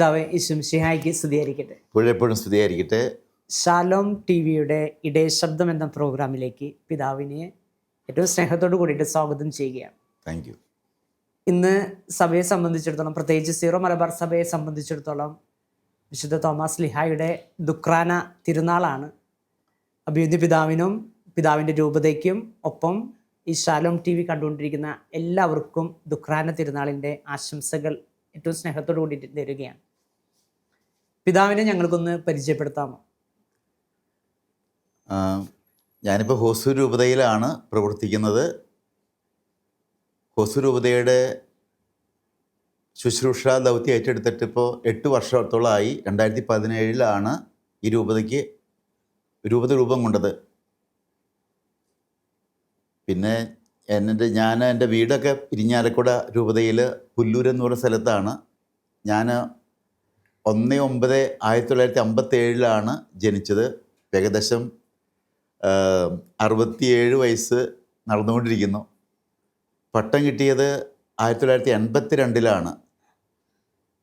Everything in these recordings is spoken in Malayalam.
പിതാവേ, ഈശോമിശിഹായ്ക്ക് സ്തുതിയായിരിക്കട്ടെ. എപ്പോഴും സ്തുതിയായിരിക്കട്ടെ. ഷാലോം TV-യുടെ ഇടയശബ്ദം എന്ന പ്രോഗ്രാമിലേക്ക് പിതാവിനെ ഏറ്റവും സ്നേഹത്തോടു കൂടിയിട്ട് സ്വാഗതം ചെയ്യുകയാണ്. Thank you. ഇന്ന് സഭയെ സംബന്ധിച്ചിടത്തോളം, പ്രത്യേകിച്ച് സീറോ മലബാർ സഭയെ സംബന്ധിച്ചിടത്തോളം വിശുദ്ധ തോമാസ് സ്ലീഹായുടെ ദുഃഖ്രാന തിരുനാളാണ്. അഭിമന്യ പിതാവിനും പിതാവിൻ്റെ രൂപതയ്ക്കും ഒപ്പം ഈ ഷാലോം TV കണ്ടുകൊണ്ടിരിക്കുന്ന എല്ലാവർക്കും ദുഃഖ്രാന തിരുനാളിൻ്റെ ആശംസകൾ ഏറ്റവും സ്നേഹത്തോടു കൂടിയിട്ട് തരികയാണ്. പിതാവിനെ ഞങ്ങൾക്കൊന്ന് പരിചയപ്പെടുത്താമോ? ഞാനിപ്പോൾ ഹോസൂർ രൂപതയിലാണ് പ്രവർത്തിക്കുന്നത്. ഹോസൂർ രൂപതയുടെ ശുശ്രൂഷ ദൗത്യം ഏറ്റെടുത്തിട്ട് ഇപ്പോൾ 8 വർഷത്തോളമായി. 2017 ഈ രൂപതയ്ക്ക് രൂപം കൊണ്ടത്. പിന്നെ ഞാൻ എൻ്റെ വീടൊക്കെ ഇരിഞ്ഞാലക്കുട രൂപതയിൽ പുല്ലൂർ എന്ന് പറയുന്ന സ്ഥലത്താണ്. ഞാൻ 1/9/1957 ജനിച്ചത്. ഏകദേശം 67 വയസ്സ് നടന്നുകൊണ്ടിരിക്കുന്നു. പട്ടം കിട്ടിയത് 1982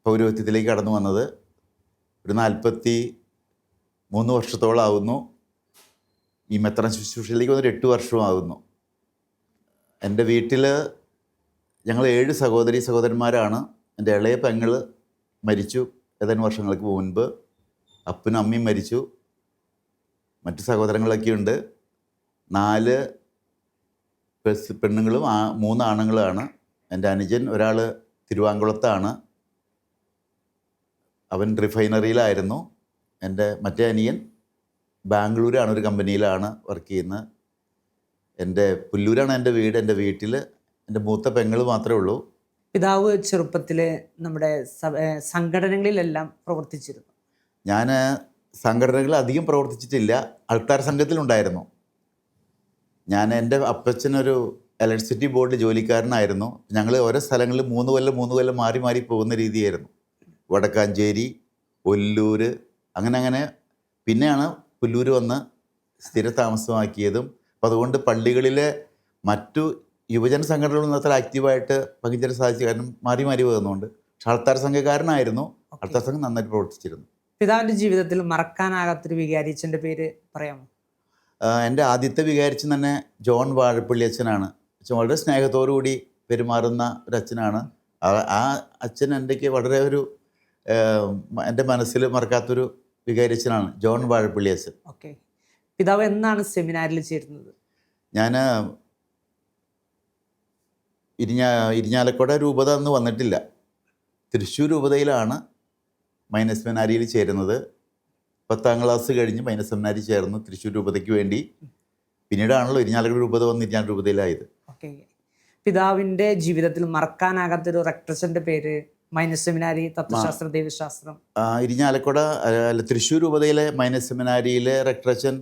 പൗരോഹിത്യത്തിലേക്ക് കടന്നു വന്നത്. ഒരു 43 വർഷത്തോളം ആവുന്നു. ഈ മെത്രാൻ ശുശ്രൂഷയിലേക്ക് വന്നൊരു 8 വർഷമാകുന്നു. എൻ്റെ വീട്ടിൽ ഞങ്ങൾ 7 സഹോദരന്മാരാണ്. എൻ്റെ ഇളയ പെങ്ങൾ മരിച്ചു ഏതാനും വർഷങ്ങൾക്ക് മുൻപ്. അപ്പനും അമ്മയും മരിച്ചു. മറ്റു സഹോദരങ്ങളൊക്കെ ഉണ്ട്. 4 പെണ്ണുങ്ങളും 3 ആണുങ്ങളാണ്. എൻ്റെ അനുജൻ ഒരാൾ തിരുവാങ്കുളത്താണ്, അവൻ റിഫൈനറിയിലായിരുന്നു. എൻ്റെ മറ്റേ അനിയൻ ബാംഗ്ലൂരാണ്, ഒരു കമ്പനിയിലാണ് വർക്ക് ചെയ്യുന്നത്. എൻ്റെ പുല്ലൂരാണ് എൻ്റെ വീട്. എൻ്റെ വീട്ടിൽ എൻ്റെ മൂത്ത പെങ്ങൾ മാത്രമേ ഉള്ളൂ. പിതാവ് ചെറുപ്പത്തിൽ നമ്മുടെ സംഘടനകളിലെല്ലാം പ്രവർത്തിച്ചിരുന്നു. ഞാൻ സംഘടനകളിൽ അധികം പ്രവർത്തിച്ചിട്ടില്ല. അൾത്താർ സംഘത്തിലുണ്ടായിരുന്നു. എൻ്റെ അപ്പച്ചനൊരു ഇലക്ട്രിസിറ്റി ബോർഡ് ജോലിക്കാരനായിരുന്നു. ഞങ്ങൾ ഓരോ സ്ഥലങ്ങളിൽ 3 കൊല്ലം മാറി മാറി പോകുന്ന രീതിയായിരുന്നു. വടക്കാഞ്ചേരി, ഒല്ലൂർ, അങ്ങനെ പിന്നെയാണ് പുല്ലൂർ വന്ന് സ്ഥിര താമസമാക്കിയതും. അപ്പോൾ അതുകൊണ്ട് പള്ളികളിലെ മറ്റു യുവജന സംഘടനകളൊന്നും അത്ര ആക്റ്റീവായിട്ട് പങ്കുചേരാൻ സാധിച്ചു. കാരണം മാറി പോകുന്നുണ്ട്. പക്ഷെ ആൾത്താർ സംഘക്കാരനായിരുന്നു. ആൾത്താർ സംഘം നന്നായിട്ട് പ്രവർത്തിച്ചിരുന്നു. പിതാവിൻ്റെ ജീവിതത്തിൽ മറക്കാനാകാത്തൊരു വികാരിച്ചൻ്റെ പേര് പറയാമോ? എൻ്റെ ആദ്യത്തെ വികാരിച്ചൻ തന്നെ ജോൺ വാഴപ്പള്ളി അച്ഛനാണ്. അച്ഛൻ വളരെ സ്നേഹത്തോടു കൂടി പെരുമാറുന്ന ഒരു അച്ഛനാണ്. ആ അച്ഛൻ എൻ്റെക്ക് വളരെ എൻ്റെ മനസ്സിൽ മറക്കാത്തൊരു വികാരിച്ചനാണ് ജോൺ വാഴപ്പള്ളി അച്ഛൻ. ഓക്കെ. പിതാവ് എന്നാണ് സെമിനാരിൽ ചേരുന്നത്? ഞാൻ ഇരിഞ്ഞാലക്കുട രൂപത അന്ന് വന്നിട്ടില്ല. തൃശ്ശൂർ രൂപതയിലാണ് മൈനസ് സെമിനാരിയിൽ ചേരുന്നത്. 10ാം ക്ലാസ് കഴിഞ്ഞ് മൈനസ് സെമിനാരി ചേർന്നു തൃശ്ശൂർ രൂപതയ്ക്ക് വേണ്ടി. പിന്നീടാണല്ലോ ഇരിഞ്ഞാലക്കുട രൂപത വന്ന് ഇരിഞ്ഞാൽ രൂപതയിലായത്. ഓക്കെ. പിതാവിൻ്റെ ജീവിതത്തിൽ മറക്കാനാകാത്തൊരു റെക്ടറച്ചൻ്റെ പേര്? മൈനസ് സെമിനാരി, തത്വശാസ്ത്ര, ദൈവശാസ്ത്രം. ഇരിഞ്ഞാലക്കുട തൃശ്ശൂർ രൂപതയിലെ മൈനസ് സെമിനാരിയിലെ റെക്ടറച്ചൻ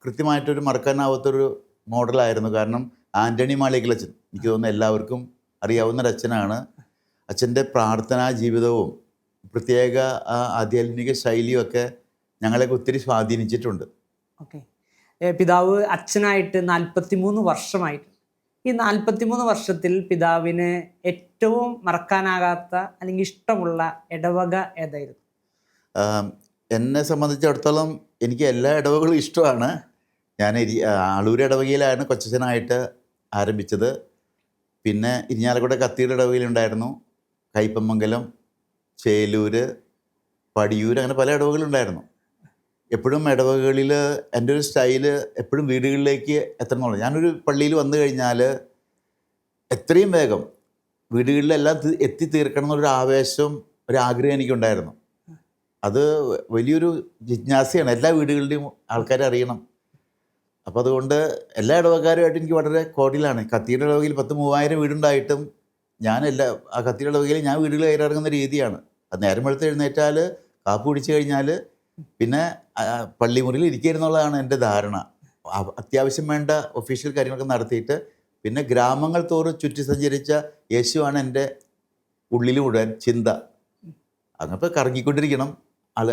കൃത്യമായിട്ടൊരു മറക്കാനാവാത്തൊരു മോഡലായിരുന്നു. കാരണം ആൻ്റണി മാളികലച്ചൻ, എനിക്ക് തോന്നുന്നു എല്ലാവർക്കും അറിയാവുന്നൊരച്ഛനാണ്. അച്ഛൻ്റെ പ്രാർത്ഥനാ ജീവിതവും പ്രത്യേക ആധ്യാത്മിക ശൈലിയുമൊക്കെ ഞങ്ങളെയൊക്കെ ഒത്തിരി സ്വാധീനിച്ചിട്ടുണ്ട്. ഓക്കെ. പിതാവ് അച്ഛനായിട്ട് 43 വർഷമായിട്ട്. ഈ 43 വർഷത്തിൽ പിതാവിന് ഏറ്റവും മറക്കാനാകാത്ത അല്ലെങ്കിൽ ഇഷ്ടമുള്ള ഇടവക ഏതായിരുന്നു? എന്നെ സംബന്ധിച്ചിടത്തോളം എനിക്ക് എല്ലാ ഇടവകളും ഇഷ്ടമാണ്. ഞാൻ ആളൂർ ഇടവകയിലാണ് കൊച്ചച്ഛനായിട്ട് ആരംഭിച്ചത്. പിന്നെ ഇരിഞ്ഞാലക്കുട കത്തീഡ്രൽ ഇടവകയിലുണ്ടായിരുന്നു. കയ്പമംഗലം, ചേലൂർ, പടിയൂർ, അങ്ങനെ പല ഇടവകളുണ്ടായിരുന്നു. എപ്പോഴും ഇടവകളിൽ എൻ്റെ ഒരു സ്റ്റൈല് എപ്പോഴും വീടുകളിലേക്ക് എത്തണമെന്നുള്ളൂ. ഞാനൊരു പള്ളിയിൽ വന്നു കഴിഞ്ഞാൽ എത്രയും വേഗം വീടുകളിലെല്ലാം എത്തിത്തീർക്കണം എന്നൊരു ആവേശം, ഒരാഗ്രഹം എനിക്കുണ്ടായിരുന്നു. അത് വലിയൊരു ജിജ്ഞാസയാണ്. എല്ലാ വീടുകളുടെയും ആൾക്കാരെ അറിയണം. അപ്പോൾ അതുകൊണ്ട് എല്ലാ ഇടവക്കാരുമായിട്ട് എനിക്ക് വളരെ കോടിയിലാണ്. കത്തീഡ്രൽ ഇടവകയിൽ 10,000-3000 വീടുണ്ടായിട്ടും ആ കത്തീഡ്രൽ ഇടവകയിൽ ഞാൻ വീടുകൾ കയറിയിറങ്ങുന്ന രീതിയാണ്. അത് നേരം വെളുത്ത് എഴുന്നേറ്റാൽ കാപ്പ് കുടിച്ചു കഴിഞ്ഞാൽ പിന്നെ പള്ളിമുറിയിൽ ഇരിക്കരുന്നുള്ളതാണ് എൻ്റെ ധാരണ. അത്യാവശ്യം വേണ്ട ഒഫീഷ്യൽ കാര്യങ്ങളൊക്കെ നടത്തിയിട്ട് പിന്നെ ഗ്രാമങ്ങൾ തോറും ചുറ്റി സഞ്ചരിച്ച യേശുവാണ് എൻ്റെ ഉള്ളിൽ മുഴുവൻ ചിന്ത. അങ്ങപ്പോൾ കറങ്ങിക്കൊണ്ടിരിക്കണം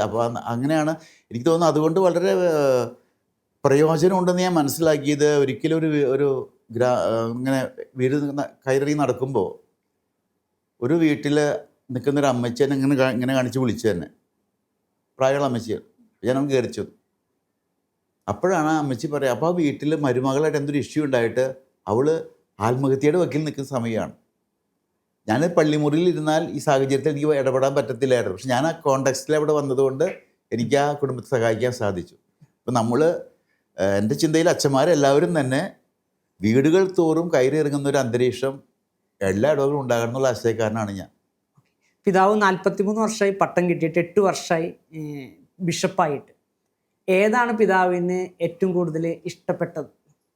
അപ്പോൾ അങ്ങനെയാണ് എനിക്ക് തോന്നുന്നത്. അതുകൊണ്ട് വളരെ പ്രയോജനമുണ്ടെന്ന് ഞാൻ മനസ്സിലാക്കിയത്. ഒരിക്കലും ഒരു ഇങ്ങനെ വീട് കയറി നടക്കുമ്പോൾ ഒരു വീട്ടിൽ നിൽക്കുന്നൊരു അമ്മച്ചി എന്നെ ഇങ്ങനെ കാണിച്ച് വിളിച്ചു തന്നെ, പ്രായമുള്ള അമ്മച്ചിയാണ്. ഞാൻ കയറിച്ചു. അപ്പോഴാണ് ആ അമ്മച്ചി പറയുക, അപ്പോൾ ആ വീട്ടിൽ മരുമകളായിട്ട് എന്തൊരു ഇഷ്യൂ ഉണ്ടായിട്ട് അവൾ ആത്മഹത്യയുടെ വക്കിൽ നിൽക്കുന്ന സമയമാണ്. ഞാൻ പള്ളിമുറിയിൽ ഇരുന്നാൽ ഈ സാഹചര്യത്തിൽ എനിക്ക് ഇടപെടാൻ പറ്റത്തില്ലായിരുന്നു. പക്ഷെ ഞാൻ ആ കോണ്ടെക്സ്റ്റിൽ അവിടെ വന്നതുകൊണ്ട് എനിക്ക് ആ കുടുംബത്തെ സഹായിക്കാൻ സാധിച്ചു. അപ്പം നമ്മൾ, എൻ്റെ ചിന്തയിൽ അച്ഛന്മാരെല്ലാവരും തന്നെ വീടുകൾ തോറും കയറി ഇറങ്ങുന്ന ഒരു അന്തരീക്ഷം എല്ലാ ഇടവകളും ഉണ്ടാകണം എന്നുള്ള ആശയക്കാരനാണ് ഞാൻ. പിതാവ് 43 വർഷമായി പട്ടം കിട്ടിയിട്ട് 8 വർഷമായി ബിഷപ്പായിട്ട്. ഏതാണ് പിതാവിന് ഏറ്റവും കൂടുതൽ ഇഷ്ടപ്പെട്ടത്?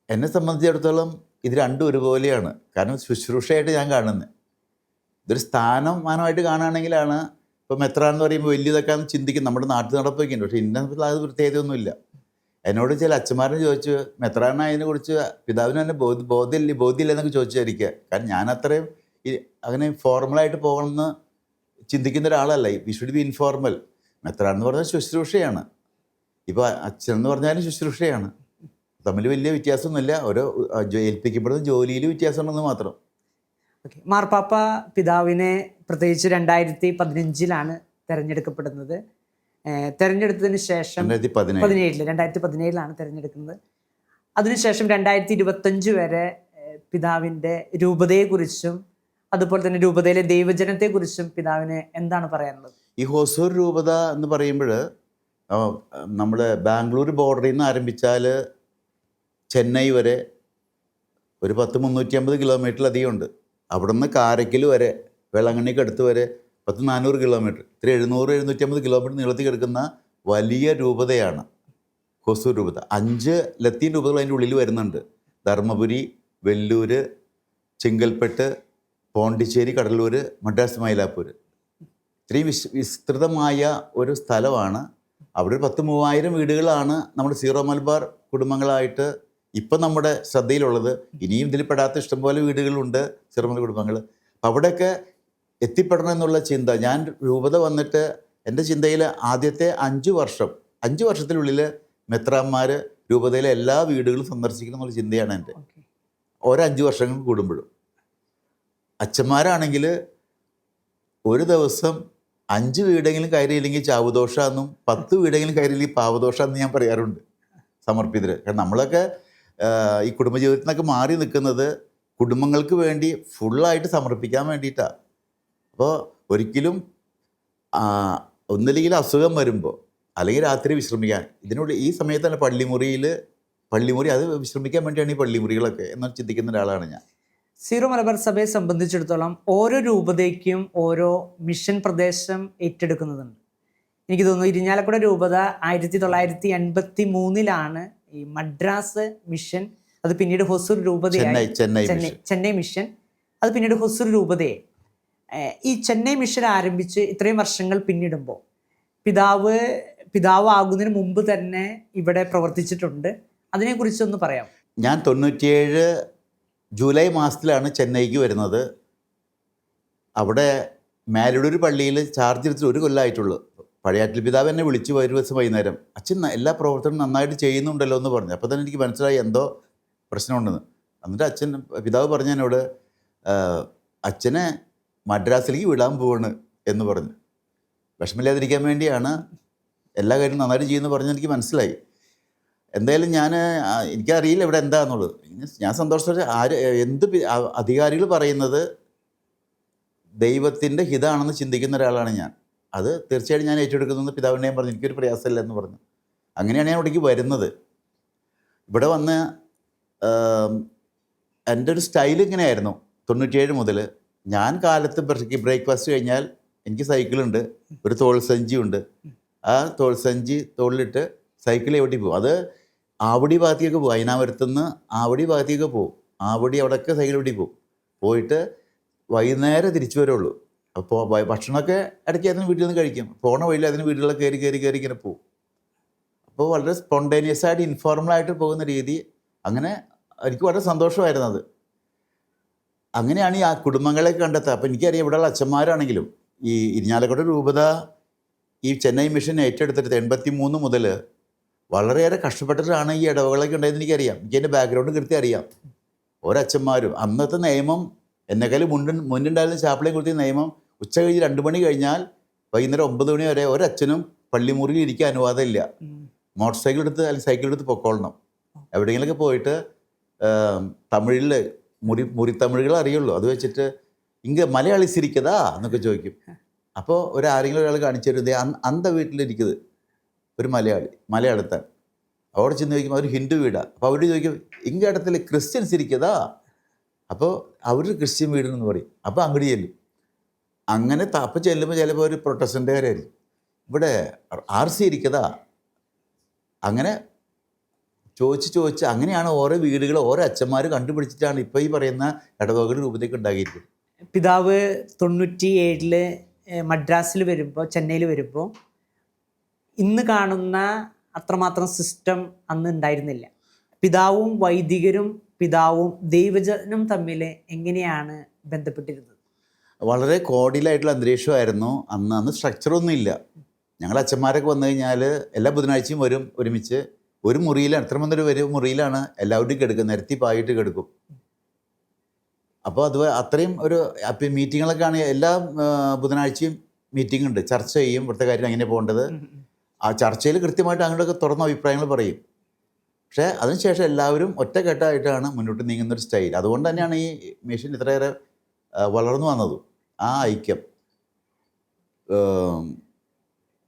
എന്നെ സംബന്ധിച്ചിടത്തോളം ഇത് രണ്ടും ഒരുപോലെയാണ്. കാരണം ശുശ്രൂഷയായിട്ട് ഞാൻ കാണുന്നത്, ഇതൊരു സ്ഥാനമാനമായിട്ട് കാണുകയാണെങ്കിലാണ് ഇപ്പം മെത്രാന്ന് പറയുമ്പോൾ വലിയതൊക്കെ ചിന്തിക്കും, നമ്മുടെ നാട്ടു നടപ്പൊക്കെ ഉണ്ട്. പക്ഷേ ഇന്ന അത് പ്രത്യേകതയൊന്നുമില്ല. എന്നോട് ചില അച്ഛന്മാരെ ചോദിച്ചു, മെത്രാനായതിനെ കുറിച്ച് പിതാവിന് തന്നെ ബോധ്യമില്ല എന്നൊക്കെ ചോദിച്ചായിരിക്കുക. കാരണം ഞാൻ അത്രയും അങ്ങനെ ഫോർമലായിട്ട് പോകണമെന്ന് ചിന്തിക്കുന്ന ഒരാളല്ല. We should be informal. മെത്രാൻ എന്ന് പറഞ്ഞാൽ ശുശ്രൂഷയാണ്, ഇപ്പോൾ അച്ഛൻ എന്ന് പറഞ്ഞാലും ശുശ്രൂഷയാണ്. തമ്മിൽ വലിയ വ്യത്യാസമൊന്നുമില്ല. ഓരോ ഏൽപ്പിക്കപ്പെടുന്ന ജോലിയിൽ വ്യത്യാസമുണ്ടെന്ന് മാത്രം. ഓക്കെ. മാർപ്പാപ്പ പിതാവിനെ പ്രത്യേകിച്ച് 2015 തിരഞ്ഞെടുക്കപ്പെടുന്നത്. തെരഞ്ഞെടുത്തതിന് ശേഷം 2017 തിരഞ്ഞെടുക്കുന്നത്. അതിനുശേഷം 2025 വരെ പിതാവിൻ്റെ രൂപതയെക്കുറിച്ചും അതുപോലെ തന്നെ രൂപതയിലെ ദൈവജനത്തെക്കുറിച്ചും പിതാവിന് എന്താണ് പറയാനുള്ളത്? ഈ ഹൊസൂർ രൂപത എന്ന് പറയുമ്പോൾ നമ്മുടെ ബാംഗ്ലൂർ ബോർഡറിൽ നിന്ന് ആരംഭിച്ചാൽ ചെന്നൈ വരെ ഒരു 350 കിലോമീറ്ററിലധികം ഉണ്ട്. അവിടെ നിന്ന് കാരയ്ക്കൽ വരെ, വേളാങ്കണ്ണിക്ക് അടുത്ത് വരെ 400 കിലോമീറ്റർ, ഇത്ര 700-750 കിലോമീറ്റർ നീളത്തിൽ കിടക്കുന്ന വലിയ രൂപതയാണ് ഹൊസൂർ രൂപത. 5 ലത്തീൻ രൂപതകൾ അതിൻ്റെ ഉള്ളിൽ വരുന്നുണ്ട്. ധർമ്മപുരി, വെല്ലൂർ, ചെങ്കൽപ്പെട്ട്, പോണ്ടിച്ചേരി, കടലൂർ, മദ്രാസ്, മൈലാപ്പൂർ. ഇത്രയും വിസ്തൃതമായ ഒരു സ്ഥലമാണ്. അവിടെ ഒരു 10,000-3000 വീടുകളാണ് നമ്മുടെ സീറോ മലബാർ കുടുംബങ്ങളായിട്ട് ഇപ്പം നമ്മുടെ ശ്രദ്ധയിലുള്ളത്. ഇനിയും ഇതിൽ പെടാത്ത ഇഷ്ടംപോലെ വീടുകളുണ്ട് സീറോ മലബാർ കുടുംബങ്ങൾ. അപ്പം അവിടെയൊക്കെ എത്തിപ്പെടണം എന്നുള്ള ചിന്ത. ഞാൻ രൂപത വന്നിട്ട് എൻ്റെ ചിന്തയിൽ ആദ്യത്തെ 5 വർഷത്തിനുള്ളിൽ മെത്രാന്മാർ രൂപതയിലെ എല്ലാ വീടുകളും സന്ദർശിക്കണം എന്നുള്ള ചിന്തയാണ് എൻ്റെ. ഓരോ 5 വർഷങ്ങൾ കൂടുമ്പോഴും. അച്ഛന്മാരാണെങ്കിൽ ഒരു ദിവസം 5 വീടെങ്കിലും കയറിയില്ലെങ്കിൽ ചാവുദോഷമെന്നും 10 വീടെങ്കിലും കയറിയില്ലെങ്കിൽ പാവദോഷമെന്ന് ഞാൻ പറയാറുണ്ട് സമർപ്പിതർ. കാരണം നമ്മളൊക്കെ ഈ കുടുംബജീവിതത്തിൽ നിന്നൊക്കെ മാറി നിൽക്കുന്നത് കുടുംബങ്ങൾക്ക് വേണ്ടി ഫുള്ളായിട്ട് സമർപ്പിക്കാൻ വേണ്ടിയിട്ടാണ്. അപ്പോൾ ഒരിക്കലും ഒന്നില്ലെങ്കിൽ അസുഖം വരുമ്പോൾ അല്ലെങ്കിൽ രാത്രി വിശ്രമിക്കാൻ, ഇതിനോട് ഈ സമയത്ത് തന്നെ പള്ളിമുറി അത് വിശ്രമിക്കാൻ വേണ്ടിയാണ് ഈ പള്ളിമുറികളൊക്കെ എന്ന് ചിന്തിക്കുന്ന ഒരാളാണ് ഞാൻ. സീറോ മലബാർ സഭയെ സംബന്ധിച്ചിടത്തോളം ഓരോ രൂപതയ്ക്കും ഓരോ മിഷൻ പ്രദേശം ഏറ്റെടുക്കുന്നതുണ്ട്. എനിക്ക് തോന്നുന്നു ഇരിഞ്ഞാലക്കുട രൂപത 1983 ഈ മദ്രാസ് മിഷൻ, അത് പിന്നീട് ഹൊസൂർ രൂപതയായി, ചെന്നൈ മിഷൻ, അത് പിന്നീട് ഹൊസൂർ രൂപതയെ. ഈ ചെന്നൈ മിഷൻ ആരംഭിച്ച് ഇത്രയും വർഷങ്ങൾ പിന്നിടുമ്പോൾ പിതാവ് ആകുന്നതിന് മുമ്പ് തന്നെ ഇവിടെ പ്രവർത്തിച്ചിട്ടുണ്ട്. അതിനെക്കുറിച്ചൊന്ന് പറയാം. ഞാൻ 97 ജൂലൈ മാസത്തിലാണ് ചെന്നൈക്ക് വരുന്നത്. അവിടെ മാരിടൂർ പള്ളിയിൽ ചാർജ് എടുത്തിട്ട് 1 കൊല്ലമായിട്ടുള്ളൂ. പഴയാറ്റിൽ പിതാവ് എന്നെ വിളിച്ചു ഒരു ദിവസം വൈകുന്നേരം, അച്ഛൻ എല്ലാ പ്രവർത്തനവും നന്നായിട്ട് ചെയ്യുന്നുണ്ടല്ലോ എന്ന് പറഞ്ഞു. അപ്പോൾ തന്നെ എനിക്ക് മനസ്സിലായി എന്തോ പ്രശ്നമുണ്ടെന്ന്. എന്നിട്ട് പിതാവ് പറഞ്ഞ എന്നോട്, അച്ഛനെ മദ്രാസിലേക്ക് വിടാൻ പോവാണ് എന്ന് പറഞ്ഞു. വിഷമില്ലാതിരിക്കാൻ വേണ്ടിയാണ്, എല്ലാ കാര്യവും നന്നായിട്ട് ചെയ്യുമെന്ന് പറഞ്ഞ് എനിക്ക് മനസ്സിലായി. എന്തായാലും എനിക്കറിയില്ല ഇവിടെ എന്താണെന്നുള്ളത്. ഞാൻ സന്തോഷത്തോടെ എന്ത് അധികാരികൾ പറയുന്നത് ദൈവത്തിൻ്റെ ഹിതമാണെന്ന് ചിന്തിക്കുന്ന ഒരാളാണ് ഞാൻ. അത് തീർച്ചയായിട്ടും ഞാൻ ഏറ്റെടുക്കുന്നത് പിതാവിനെയും പറഞ്ഞു. എനിക്കൊരു പ്രയാസമില്ല എന്ന് പറഞ്ഞു. അങ്ങനെയാണ് ഞാൻ ഇവിടേക്ക് വരുന്നത്. ഇവിടെ വന്ന് എൻ്റെ ഒരു സ്റ്റൈൽ ഇങ്ങനെയായിരുന്നു 97 മുതൽ. ഞാൻ കാലത്ത് ബ്രേക്ക്ഫാസ്റ്റ് കഴിഞ്ഞാൽ എനിക്ക് സൈക്കിളുണ്ട്, ഒരു തോൾസഞ്ചിയുണ്ട്. ആ തോൾസഞ്ചി തോളിലിട്ട് സൈക്കിൾ എവിടെ പോകും. അത് ആവടി ഭാഗത്തേക്ക് പോകും. അയനാപുരത്തുനിന്ന് ആവടി ഭാഗത്തേക്ക് പോകും. ആവടി അവിടെയൊക്കെ സൈക്കിൾ എവിടെ പോകും. പോയിട്ട് വൈകുന്നേരം തിരിച്ചു വരുള്ളൂ. അപ്പോൾ ഭക്ഷണമൊക്കെ ഇടയ്ക്ക് അതിന് വീട്ടിൽ നിന്ന് കഴിക്കും. പോണ വഴിയിൽ അതിന് വീടുകളൊക്കെ കയറി ഇങ്ങനെ പോകും. അപ്പോൾ വളരെ സ്പോണ്ടേനിയസ് ആയിട്ട് ഇൻഫോർമലായിട്ട് പോകുന്ന രീതി. അങ്ങനെ എനിക്ക് വളരെ സന്തോഷമായിരുന്നു അത്. അങ്ങനെയാണ് ഈ ആ കുടുംബങ്ങളെ കണ്ടെത്തുക. അപ്പോൾ എനിക്കറിയാം ഇവിടെയുള്ള അച്ഛന്മാരാണെങ്കിലും ഈ ഇരിഞ്ഞാലക്കുട രൂപത ഈ ചെന്നൈ മിഷൻ ഏറ്റെടുത്തിട്ട് 83 മുതൽ വളരെയേറെ കഷ്ടപ്പെട്ടിട്ടാണ് ഈ ഇടവകളൊക്കെ ഉണ്ടായെന്ന് എനിക്കറിയാം. എനിക്ക് എൻ്റെ ബാക്ക്ഗ്രൗണ്ട് കൃത്യം അറിയാം. ഓരോ അച്ഛന്മാരും അന്നത്തെ നിയമം എന്നെക്കാളും മുന്നുണ്ടായിരുന്ന ചാപ്പിളയെ കുറിച്ച് നിയമം ഉച്ച കഴിഞ്ഞ് 2 മണി കഴിഞ്ഞാൽ വൈകുന്നേരം 9 മണി വരെ ഒരച്ഛനും പള്ളിമുറിയിൽ ഇരിക്കാൻ അനുവാദമില്ല. മോട്ടോർ സൈക്കിൾ എടുത്ത് അല്ലെങ്കിൽ സൈക്കിൾ എടുത്ത് പൊക്കോളണം. എവിടെയെങ്കിലുമൊക്കെ പോയിട്ട് തമിഴിൽ മുറിത്തമിഴുകൾ അറിയുള്ളൂ. അത് വെച്ചിട്ട് ഇങ്ങ മലയാളി സിരിക്കതാ എന്നൊക്കെ ചോദിക്കും. അപ്പോൾ ആരെങ്കിലും ഒരാൾ കാണിച്ചു തരുന്നത് അന്ത വീട്ടിലിരിക്കുന്നത് ഒരു മലയാളത്താണ്. അവിടെ ചെന്ന് ചോദിക്കുമ്പോൾ അവർ ഹിന്ദു വീടാണ്. അപ്പോൾ അവർ ചോദിക്കും ഇങ്ങ ഇടത്തിൽ ക്രിസ്ത്യൻസ് ഇരിക്കതാ. അപ്പോൾ അവർ ക്രിസ്ത്യൻ വീടെന്ന് പറയും. അപ്പോൾ അങ്ങോട്ട് ചെല്ലും. അങ്ങനെ അപ്പോൾ ചെല്ലുമ്പോൾ ചിലപ്പോൾ ഒരു പ്രൊട്ടസ്റ്റൻ്റുകാരായിരിക്കും. ഇവിടെ RC ഇരിക്കതാ. അങ്ങനെ ചോദിച്ച് അങ്ങനെയാണ് ഓരോ വീടുകൾ ഓരോ അച്ഛന്മാർ കണ്ടുപിടിച്ചിട്ടാണ് ഇപ്പോൾ ഈ പറയുന്ന ഇടവകയുടെ രൂപത്തേക്ക് ഉണ്ടാക്കിയിരിക്കുന്നത്. പിതാവ് 97 മദ്രാസിൽ വരുമ്പോൾ, ചെന്നൈയിൽ വരുമ്പോൾ ഇന്ന് കാണുന്ന അത്രമാത്രം സിസ്റ്റം അന്ന് ഉണ്ടായിരുന്നില്ല. പിതാവും വൈദികരും പിതാവും ദൈവജനും തമ്മിൽ എങ്ങനെയാണ് ബന്ധപ്പെട്ടിരുന്നത്? വളരെ കോഡിലായിട്ടുള്ള അന്തരീക്ഷമായിരുന്നു അന്ന് സ്ട്രക്ചറൊന്നും ഇല്ല. ഞങ്ങൾ അച്ഛന്മാരൊക്കെ വന്നു കഴിഞ്ഞാൽ എല്ലാ ബുധനാഴ്ചയും വരും ഒരുമിച്ച്. ഒരു മുറിയിലാണ്, എത്ര വന്നൊരു മുറിയിലാണ് എല്ലാവരുടെയും കിടക്കും, നിരത്തി പായിട്ട് കിടക്കും. അപ്പോൾ അത് അത്രയും ഒരു മീറ്റിങ്ങുകളൊക്കെ ആണ്. എല്ലാ ബുധനാഴ്ചയും മീറ്റിംഗ് ഉണ്ട്, ചർച്ച ചെയ്യും ഇവിടുത്തെ കാര്യം എങ്ങനെ പോകേണ്ടത്. ആ ചർച്ചയിൽ കൃത്യമായിട്ട് അങ്ങോട്ടൊക്കെ തുറന്ന അഭിപ്രായങ്ങൾ പറയും. പക്ഷേ അതിനുശേഷം എല്ലാവരും ഒറ്റക്കെട്ടായിട്ടാണ് മുന്നോട്ട് നീങ്ങുന്നൊരു സ്റ്റൈൽ. അതുകൊണ്ട് തന്നെയാണ് ഈ മിഷൻ ഇത്രയേറെ വളർന്നു വന്നതും. ആ ഐക്യം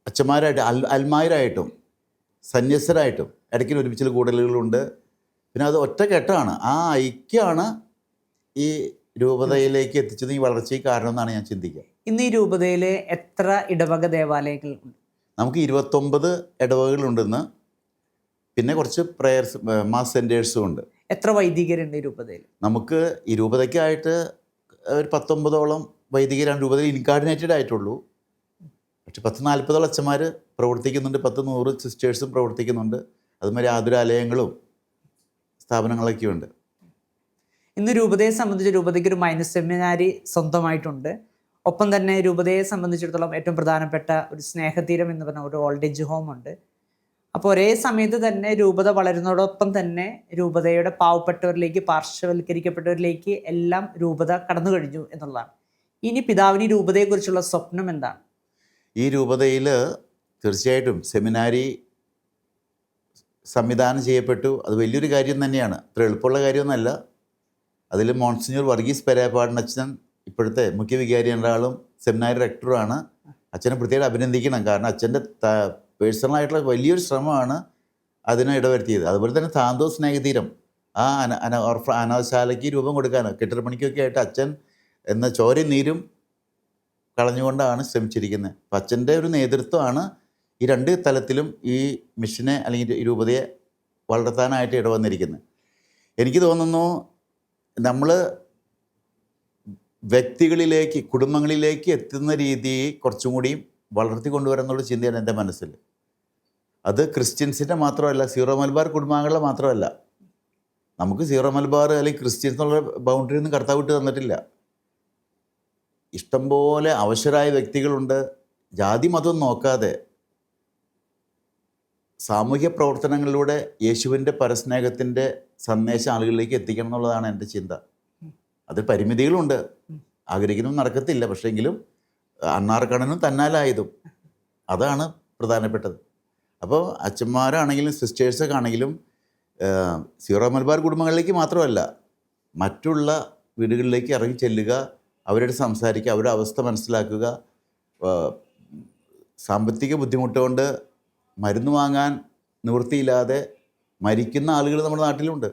അച്ഛന്മാരായിട്ട് അൽമായരായിട്ടും സന്യസ്തരായിട്ടും ഇടയ്ക്കിന് ഒരുമിച്ചുള്ള കൂടലുകളുണ്ട്. പിന്നെ അത് ഒറ്റക്കെട്ടാണ്. ആ ഐക്യമാണ് ഈ രൂപതയിലേക്ക് എത്തിച്ചത്, ഈ വളർച്ചയ്ക്ക് കാരണം എന്നാണ് ഞാൻ ചിന്തിക്കുക. ഇന്ന് ഈ രൂപതയിൽ എത്ര ഇടവക ദേവാലയങ്ങൾ ഉണ്ട്? നമുക്ക് 29 ഇടവകകളുണ്ടെന്ന്. പിന്നെ കുറച്ച് പ്രേയേഴ്സ് മാസ് സെൻറ്റേഴ്സും ഉണ്ട്. എത്ര വൈദികരുണ്ട് ഈ രൂപതയിൽ? നമുക്ക് ഈ രൂപതയ്ക്കായിട്ട് ഒരു 19ഓളം വൈദികരാണ് രൂപതയിൽ ഇൻകാർഡിനേറ്റഡ് ആയിട്ടുള്ളൂ. പക്ഷെ 10-40 അച്ഛന്മാർ പ്രവർത്തിക്കുന്നുണ്ട്, 10-100 സിസ്റ്റേഴ്സും പ്രവർത്തിക്കുന്നുണ്ട്. അതുമാതിരി ആതുരാലയങ്ങളും സ്ഥാപനങ്ങളൊക്കെ ഉണ്ട്. ഇന്ന് രൂപതയെ സംബന്ധിച്ച് രൂപതയ്ക്ക് ഒരു മൈനസ് സെമിനാരി സ്വന്തമായിട്ടുണ്ട്. ഒപ്പം തന്നെ രൂപതയെ സംബന്ധിച്ചിടത്തോളം ഏറ്റവും പ്രധാനപ്പെട്ട ഒരു സ്നേഹതീരം എന്ന് പറഞ്ഞ ഒരു ഓൾഡ് ഏജ് ഹോം ഉണ്ട്. അപ്പോൾ ഒരേ സമയത്ത് തന്നെ രൂപത വളരുന്നതോടൊപ്പം തന്നെ രൂപതയുടെ പാവപ്പെട്ടവരിലേക്ക്, പാർശ്വവൽക്കരിക്കപ്പെട്ടവരിലേക്ക് എല്ലാം രൂപത കടന്നു കഴിഞ്ഞു എന്നുള്ളതാണ്. ഇനി പിതാവിന് രൂപതയെക്കുറിച്ചുള്ള സ്വപ്നം എന്താണ്? ഈ രൂപതയിൽ തീർച്ചയായിട്ടും സെമിനാരി സംവിധാനം ചെയ്യപ്പെട്ടു. അത് വലിയൊരു കാര്യം തന്നെയാണ്, അത്ര എളുപ്പമുള്ള കാര്യമൊന്നുമല്ല. അതിൽ മോൺസിഞ്ഞൂർ വർഗീസ് പെരേപ്പാടനച്ഛൻ ഇപ്പോഴത്തെ മുഖ്യ വികാരി ജനറാളും സെമിനാരി റെക്ടറുമാണ്. അച്ഛനെ പ്രത്യേകം അഭിനന്ദിക്കണം. കാരണം അച്ഛൻ്റെ പേഴ്സണലായിട്ടുള്ള വലിയൊരു ശ്രമമാണ് അതിനെ ഇടവരുത്തിയത്. അതുപോലെ തന്നെ താന്തോ സ്നേഹതീരം ആ അനാഥശാലയ്ക്ക് രൂപം കൊടുക്കാൻ കെട്ടിടപ്പണിക്കൊക്കെ ആയിട്ട് അച്ഛൻ എന്ന ചോരയും നീരും കളഞ്ഞുകൊണ്ടാണ് ശ്രമിച്ചിരിക്കുന്നത്. അപ്പം അച്ഛൻ്റെ ഒരു നേതൃത്വമാണ് ഈ 2 തലത്തിലും ഈ മിഷനെ അല്ലെങ്കിൽ ഈ രൂപതയെ വളർത്താനായിട്ട് ഇടവന്നിരിക്കുന്നത്. എനിക്ക് തോന്നുന്നു നമ്മൾ വ്യക്തികളിലേക്ക്, കുടുംബങ്ങളിലേക്ക് എത്തുന്ന രീതി കുറച്ചും കൂടിയും വളർത്തി കൊണ്ടുവരാനുള്ള ചിന്തയാണ് എൻ്റെ മനസ്സിൽ. അത് ക്രിസ്ത്യൻസിൻ്റെ മാത്രമല്ല, സീറോ മലബാർ കുടുംബാംഗങ്ങളുടെ മാത്രമല്ല. നമുക്ക് സീറോ മലബാർ അല്ലെങ്കിൽ ക്രിസ്ത്യൻസ് എന്നുള്ള ബൗണ്ടറി ഒന്നും കർത്താവ് വിട്ട് തന്നിട്ടില്ല. ഇഷ്ടംപോലെ അവശരായ വ്യക്തികളുണ്ട്. ജാതി മതം നോക്കാതെ സാമൂഹ്യ പ്രവർത്തനങ്ങളിലൂടെ യേശുവിൻ്റെ പരസ്നേഹത്തിൻ്റെ സന്ദേശം ആളുകളിലേക്ക് എത്തിക്കണം എന്നുള്ളതാണ് എൻ്റെ ചിന്ത. അതിൽ പരിമിതികളുണ്ട്, ആഗ്രഹിക്കുന്നതും നടക്കത്തില്ല. പക്ഷേ എങ്കിലും അണ്ണാർക്കണ്ണനും തന്നാലായതും അതാണ് പ്രധാനപ്പെട്ടത്. അപ്പോൾ അച്ഛന്മാരാണെങ്കിലും സിസ്റ്റേഴ്സൊക്കെ ആണെങ്കിലും സീറോ മലബാർ കുടുംബങ്ങളിലേക്ക് മാത്രമല്ല, മറ്റുള്ള വീടുകളിലേക്ക് ഇറങ്ങി ചെല്ലുക, അവരോട് സംസാരിക്കുക, അവരുടെ അവസ്ഥ മനസ്സിലാക്കുക. സാമ്പത്തിക ബുദ്ധിമുട്ടുകൊണ്ട് മരുന്ന് വാങ്ങാൻ നിവൃത്തിയില്ലാതെ മരിക്കുന്ന ആളുകൾ നമ്മുടെ നാട്ടിലുണ്ട്.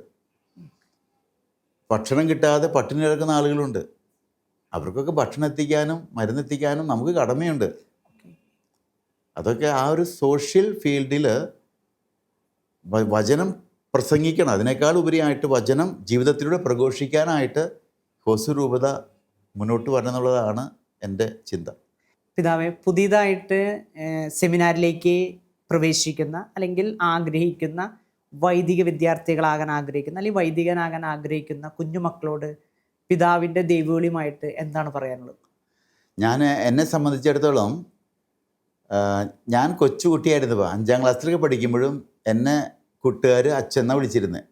ഭക്ഷണം കിട്ടാതെ പട്ടിണി കിടക്കുന്ന ആളുകളുണ്ട്. അവർക്കൊക്കെ ഭക്ഷണം എത്തിക്കാനും മരുന്നെത്തിക്കാനും നമുക്ക് കടമയുണ്ട്. അതൊക്കെ ആ ഒരു സോഷ്യൽ ഫീൽഡിൽ വചനം പ്രസംഗിക്കണം. അതിനേക്കാൾ ഉപരിയായിട്ട് വചനം ജീവിതത്തിലൂടെ പ്രഘോഷിക്കാനായിട്ട് ഹോസൂർ രൂപത മുന്നോട്ട് വരണം എന്നുള്ളതാണ് എൻ്റെ ചിന്ത. പിതാവെ, പുതിയതായിട്ട് സെമിനാരിലേക്ക് പ്രവേശിക്കുന്ന അല്ലെങ്കിൽ ആഗ്രഹിക്കുന്ന വൈദിക വിദ്യാർത്ഥികളാകാൻ ആഗ്രഹിക്കുന്ന അല്ലെങ്കിൽ വൈദികനാകാൻ ആഗ്രഹിക്കുന്ന കുഞ്ഞുമക്കളോട് പിതാവിൻ്റെ ദൈവവിളിയുമായിട്ട് എന്താണ് പറയാനുള്ളത്? എന്നെ സംബന്ധിച്ചിടത്തോളം ഞാൻ കൊച്ചുകുട്ടിയായിരുന്നപ്പോൾ 5ാം ക്ലാസ്സിലൊക്കെ പഠിക്കുമ്പോഴും എന്നെ കൂട്ടുകാർ അച്ഛനെന്നാണ് വിളിച്ചിരുന്നത്.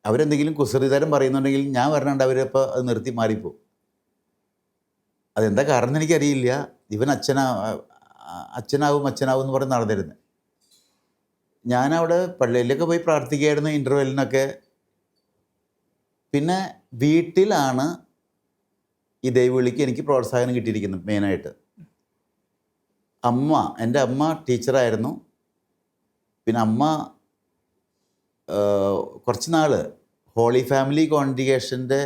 അവരെന്തെങ്കിലും കുസൃതിതരം പറയുന്നുണ്ടെങ്കിൽ ഞാൻ വരണുണ്ട് അവരപ്പോൾ അത് നിർത്തി മാറിപ്പോവും. അതെന്താ കാരണം എനിക്കറിയില്ല. ഇവൻ അച്ഛനാവും എന്ന് പറഞ്ഞ് നടന്നിരുന്നു. ഞാനവിടെ പള്ളിയിലൊക്കെ പോയി പ്രാർത്ഥിക്കുകയായിരുന്നു ഇൻ്റർവെല്ലിനൊക്കെ. പിന്നെ വീട്ടിലാണ് ഈ ദൈവവിളിക്ക് എനിക്ക് പ്രോത്സാഹനം കിട്ടിയിരിക്കുന്നത് മെയിനായിട്ട്. എൻ്റെ അമ്മ ടീച്ചറായിരുന്നു. പിന്നെ അമ്മ കുറച്ച് നാൾ ഹോളി ഫാമിലി കോൺഗ്രിഗേഷൻ്റെ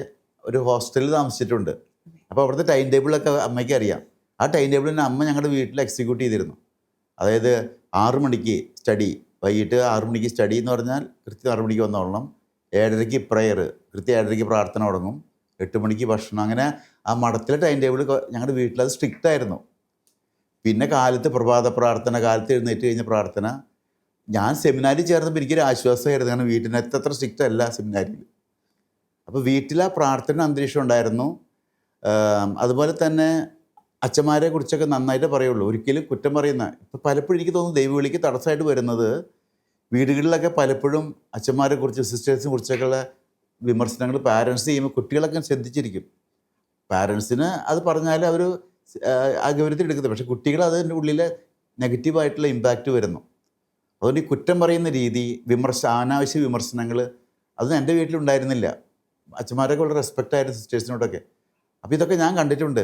ഒരു ഹോസ്റ്റലിൽ താമസിച്ചിട്ടുണ്ട്. അപ്പോൾ അവിടുത്തെ ടൈം ടേബിളൊക്കെ അമ്മയ്ക്ക് അറിയാം. ആ ടൈം ടേബിളിന് അമ്മ ഞങ്ങളുടെ വീട്ടിൽ എക്സിക്യൂട്ട് ചെയ്തിരുന്നു. അതായത് 6 മണിക്ക് സ്റ്റഡി, വൈകിട്ട് 6 മണിക്ക് സ്റ്റഡി എന്ന് പറഞ്ഞാൽ കൃത്യം 6 മണിക്ക് വന്നോളണം. 7:30 പ്രെയർ, കൃത്യം 7:30 പ്രാർത്ഥന തുടങ്ങും. 8 മണിക്ക് ഭക്ഷണം. അങ്ങനെ ആ മഠത്തിലെ ടൈം ടേബിൾ ഞങ്ങളുടെ വീട്ടിൽ അത് സ്ട്രിക്റ്റ് ആയിരുന്നു. പിന്നെ കാലത്ത് പ്രഭാത പ്രാർത്ഥന, കാലത്ത് എഴുന്നേറ്റ് കഴിഞ്ഞ പ്രാർത്ഥന. ഞാൻ സെമിനാരിൽ ചേർന്നപ്പോൾ എനിക്കൊരു ആശ്വാസമായിരുന്നു. കാരണം വീട്ടിനകത്ത് അത്ര സ്ട്രിക്റ്റ് അല്ല സെമിനാരിൽ. അപ്പോൾ വീട്ടിൽ ആ പ്രാർത്ഥന അന്തരീക്ഷം ഉണ്ടായിരുന്നു. അതുപോലെ തന്നെ അച്ഛന്മാരെ കുറിച്ചൊക്കെ നന്നായിട്ട് പറയുള്ളൂ, ഒരിക്കലും കുറ്റം പറയുന്ന. ഇപ്പം പലപ്പോഴും എനിക്ക് തോന്നുന്നു ദൈവവിളിക്ക് തടസ്സമായിട്ട് വരുന്നത് വീടുകളിലൊക്കെ പലപ്പോഴും അച്ഛന്മാരെ കുറിച്ച്, സിസ്റ്റേഴ്സിനെ കുറിച്ചൊക്കെയുള്ള വിമർശനങ്ങൾ പാരൻസ് ചെയ്യുമ്പോൾ കുട്ടികളൊക്കെ ശ്രദ്ധിച്ചിരിക്കും. പാരൻസിന് അത് പറഞ്ഞാൽ അവർ ആ ഗൗരവത്തിൽ എടുക്കുന്നത്, പക്ഷേ കുട്ടികൾ അതിൻ്റെ ഉള്ളിൽ നെഗറ്റീവായിട്ടുള്ള ഇമ്പാക്റ്റ് വരുന്നു. അതുകൊണ്ട് ഈ കുറ്റം പറയുന്ന രീതി, അനാവശ്യ വിമർശനങ്ങൾ, അതൊന്നും എൻ്റെ വീട്ടിലുണ്ടായിരുന്നില്ല. അച്ഛന്മാരൊക്കെ ഉള്ള റെസ്പെക്റ്റായിരുന്നു സിസ്റ്റേഴ്സിനോടൊക്കെ. അപ്പോൾ ഇതൊക്കെ ഞാൻ കണ്ടിട്ടുണ്ട്.